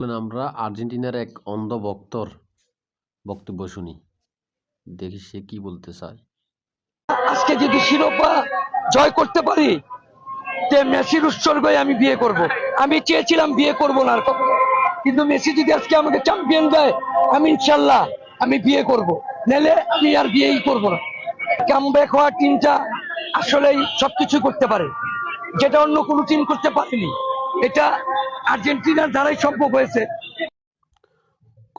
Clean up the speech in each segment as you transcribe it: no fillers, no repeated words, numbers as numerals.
আমরা আর্জেন্টিনার এক অন্ধ ভক্তর বক্তব্য শুনি, দেখি সে কি বলতে চায়। আজকে যদি শিরোপা জয় করতে পারি তে মেসির উৎসর্গে আমি বিয়ে করব। আমি চেয়েছিলাম বিয়ে করব না আর কখনো, কিন্তু মেসি যদি আজকে আমাকে চ্যাম্পিয়ন দেয় আমি ইনশাল্লাহ আমি বিয়ে করব, নাহলে আমি আর বিয়েই করব না। কামব্যাক হওয়া টিমটা আসলেই সবকিছু করতে পারে, যেটা অন্য কোনো টিম করতে পারেনি। এটা আর্জেন্টিনার দ্বারাই সম্ভব হয়েছে।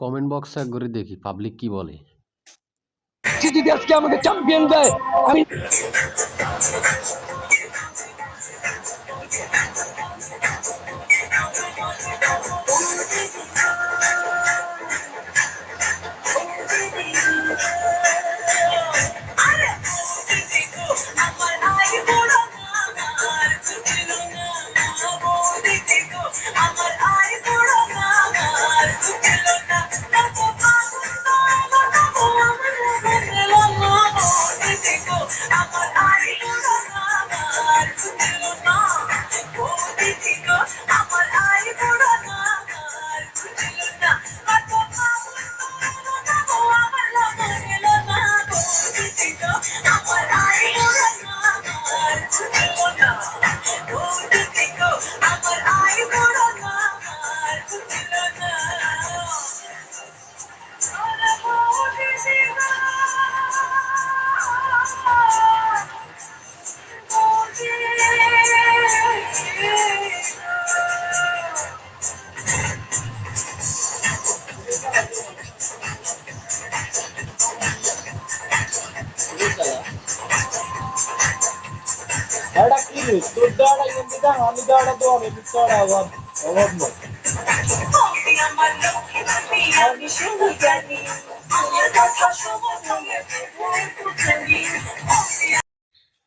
কমেন্ট বক্সে ঘুরে দেখি পাবলিক কি বলে। যদি আজকে আমাকে চ্যাম্পিয়ন দেয় আমি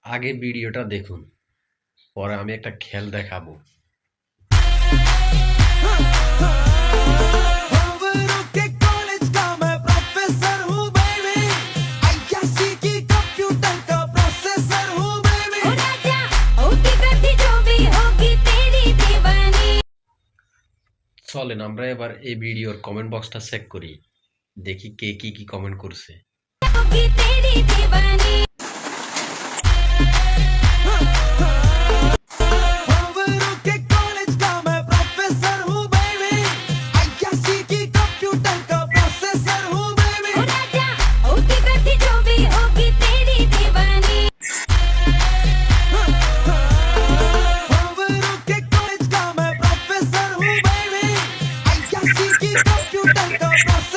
আগে ভিডিওটা দেখুন, পরে আমি একটা খেল দেখাবো। চলেন আমরা এবার এই ভিডিওর কমেন্ট বক্সটা চেক করি, দেখি কে কি কমেন্ট করছে। computer का